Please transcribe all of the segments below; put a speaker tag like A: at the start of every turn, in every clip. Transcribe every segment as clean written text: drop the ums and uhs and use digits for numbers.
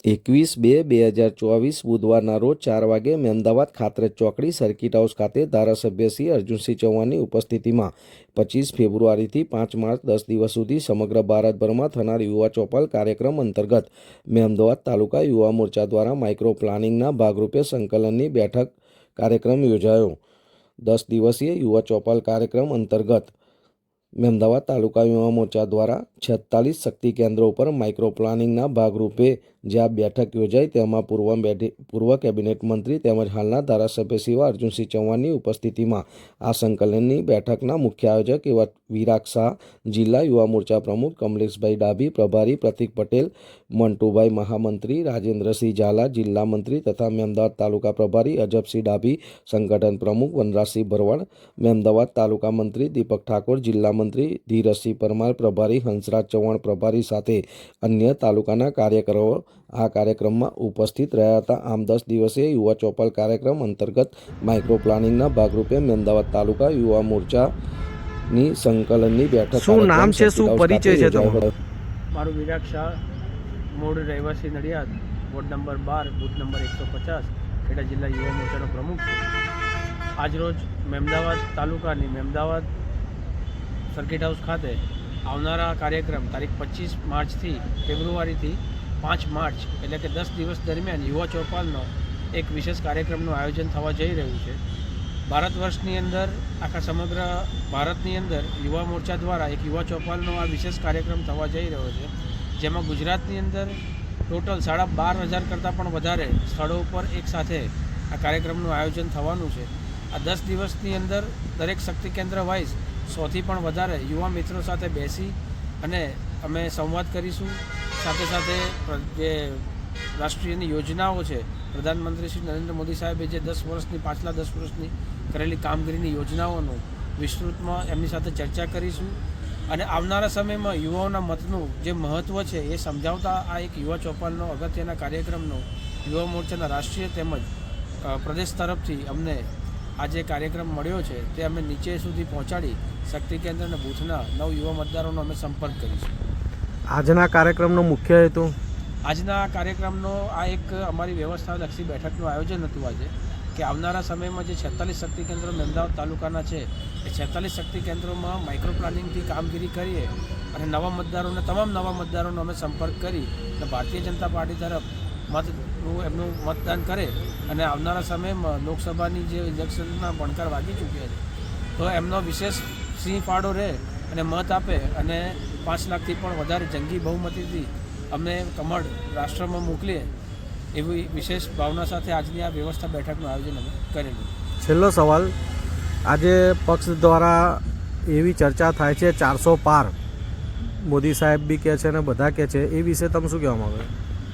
A: 21/2/2024 બુધવારના રોજ 4 વાગે અમદાવાદ ખાતરેજ ચોકડી સર્કિટ હાઉસ ખાતે ધારાસભ્ય શ્રી અર્જુનસિંહ ચૌહાણની ઉપસ્થિતિમાં 25 ફેબ્રુઆરીથી 5 માર્ચ 10 દિવસ સુધી સમગ્ર ભારતભરમાં થનાર યુવા ચોપાલ કાર્યક્રમ અંતર્ગત અમદાવાદ તાલુકા યુવા મોરચા દ્વારા માઇક્રો પ્લાનિંગના ભાગરૂપે સંકલનની બેઠક કાર્યક્રમ યોજાયો। 10 દિવસીય યુવા ચોપાલ કાર્યક્રમ અંતર્ગત અમદાવાદ તાલુકા યુવા મોરચા દ્વારા 46 શક્તિ કેન્દ્રો ઉપર માઇક્રો પ્લાનિંગના ભાગરૂપે જ્યાં બેઠક યોજાઈ તેમાં પૂર્વ કેબિનેટ મંત્રી તેમજ હાલના ધારાસભ્ય શ્રી અર્જુનસિંહ ચૌહાણની ઉપસ્થિતિમાં આ સંકલનની બેઠકના મુખ્ય આયોજક એવા વિરાગ શાહ, જિલ્લા યુવા મોરચા પ્રમુખ કમલેશભાઈ ડાભી, પ્રભારી પ્રતિક પટેલ, મંટુભાઈ મહામંત્રી, રાજેન્દ્રસિંહ ઝાલા જિલ્લા મંત્રી તથા અમદાવાદ તાલુકા પ્રભારી અજબસિંહ ડાભી, સંગઠન પ્રમુખ વનરાજસિંહ ભરવાડ, અમદાવાદ તાલુકા મંત્રી દીપક ઠાકોર, જિલ્લા મંત્રી ધીરજસિંહ પરમાર, પ્રભારી હંસરાજ ચૌહાણ પ્રભારી સાથે અન્ય તાલુકાના કાર્યકરો આ કાર્યક્રમમાં ઉપસ્થિત રહ્યા હતા। આમ 10 દિવસીય યુવા ચોપાલ કાર્યક્રમ અંતર્ગત માઇક્રો પ્લાનિંગના ભાગરૂપે અમદાવાદ તાલુકા યુવા મોરચાની સંકલનની બેઠક
B: શું નામ છે, શું પરિચય છે
C: તમારો? મારું વિરાગ શાહ, મૂળ રહેવાસી Nadiad, ward number 12, booth number 150, Kheda જિલ્લા યુવા મોરચાનો પ્રમુખ છું। આજરોજ અમદાવાદ તાલુકાની અમદાવાદ સર્કિટ હાઉસ ખાતે આવનારા કાર્યક્રમ તારીખ 25 માર્ચથી ફેબ્રુઆરીથી 5 માર્ચ એટલે કે 10 દિવસ દરમિયાન યુવા ચોપાલનો એક વિશેષ કાર્યક્રમનું આયોજન થવા જઈ રહ્યું છે। ભારત વર્ષની અંદર આખા સમગ્ર ભારતની અંદર યુવા મોરચા દ્વારા એક યુવા ચોપાલનો આ વિશેષ કાર્યક્રમ થવા જઈ રહ્યો છે, જેમાં ગુજરાતની અંદર ટોટલ 12,500 કરતાં પણ વધારે સ્થળો ઉપર એકસાથે આ કાર્યક્રમનું આયોજન થવાનું છે। આ 10 દિવસની અંદર દરેક શક્તિ કેન્દ્ર વાઇઝ 100થી પણ વધારે યુવા મિત્રો સાથે બેસી અને અમે સંવાદ કરીશું। સાથે સાથે જે રાષ્ટ્રીયની યોજનાઓ છે, પ્રધાનમંત્રી શ્રી નરેન્દ્ર મોદી સાહેબે જે 10 વર્ષની પાછલા 10 વર્ષની કરેલી કામગીરીની યોજનાઓનું વિસ્તૃતમાં એમની સાથે ચર્ચા કરીશું અને આવનારા સમયમાં યુવાઓના મતનું જે મહત્ત્વ છે એ સમજાવતા આ એક યુવા ચોપાલનો અગત્યના કાર્યક્રમનો યુવા મોરચાના રાષ્ટ્રીય તેમજ પ્રદેશ તરફથી અમને આ જે કાર્યક્રમ મળ્યો છે તે અમે નીચે સુધી પહોંચાડી શક્તિ કેન્દ્ર અને બૂથના 9 યુવા મતદારોનો અમે સંપર્ક કરીશું।
B: આજના કાર્યક્રમનો મુખ્ય હેતુ?
C: આજના કાર્યક્રમનો આ એક અમારી વ્યવસ્થાલક્ષી બેઠકનું આયોજન હતું આજે, કે આવનારા સમયમાં જે 46 શક્તિ કેન્દ્રો અમદાવાદ તાલુકાના છે એ 46 શક્તિ કેન્દ્રોમાં માઇક્રો પ્લાનિંગથી કામગીરી કરીએ અને તમામ નવા મતદારોનો અમે સંપર્ક કરી અને ભારતીય જનતા પાર્ટી તરફ એમનું મતદાન કરે અને આવનારા સમયમાં લોકસભાની જે ઇલેક્શનના ભણકાર વાગી ચૂક્યા છે તો એમનો વિશેષ સિંહ ફાળો રહે અને મત આપે અને 5 લાખથી પણ વધારે જંગી બહુમતીથી અમને કમળ રાષ્ટ્રમાં મોકલીએ એવી વિશેષ ભાવના સાથે આજની આ વ્યવસ્થા બેઠકનું આયોજન અમે કરેલું।
B: છેલ્લો સવાલ, આજે પક્ષ દ્વારા એવી ચર્ચા થાય છે 400 પાર, મોદી સાહેબ બી કહે છે અને બધા કહે છે, એ વિશે તમે શું કહેવા માગો?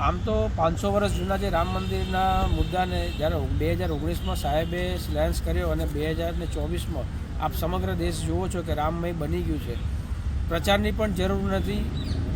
C: આમ તો 500 વર્ષ જૂના જે રામ મંદિરના મુદ્દાને જ્યારે 2019માં સાહેબે લેન્સ કર્યો અને 2024માં આપ સમગ્ર દેશ જુઓ છો કે રામમય બની ગયું છે, પ્રચારની પણ જરૂર નથી,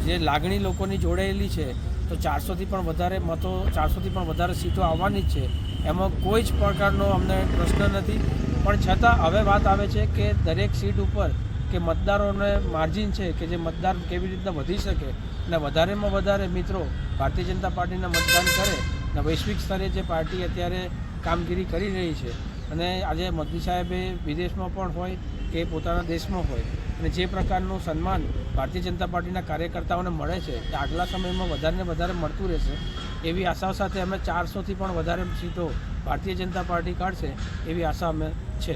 C: જે લાગણી લોકોની જોડાયેલી છે તો 400થી પણ વધારે મતો, 400થી પણ વધારે સીટો આવવાની જ છે, એમાં કોઈ જ પ્રકારનો અમને પ્રશ્ન નથી। પણ છતાં હવે વાત આવે છે કે દરેક સીટ ઉપર કે મતદારોને માર્જિન છે કે જે મતદાર કેવી રીતના વધી શકે અને વધારેમાં વધારે મિત્રો ભારતીય જનતા પાર્ટીના મતદાન કરે અને વૈશ્વિક સ્તરે જે પાર્ટી અત્યારે કામગીરી કરી રહી છે અને આજે મોદી સાહેબે વિદેશમાં પણ હોય કે પોતાના દેશમાં હોય અને જે પ્રકારનું સન્માન ભારતીય જનતા પાર્ટીના કાર્યકર્તાઓને મળે છે તે આગલા સમયમાં વધારે વધારે મળતું રહેશે એવી આશાઓ સાથે અમે 400થી પણ વધારે સીટો ભારતીય જનતા પાર્ટી કાઢશે એવી આશા અમે છે।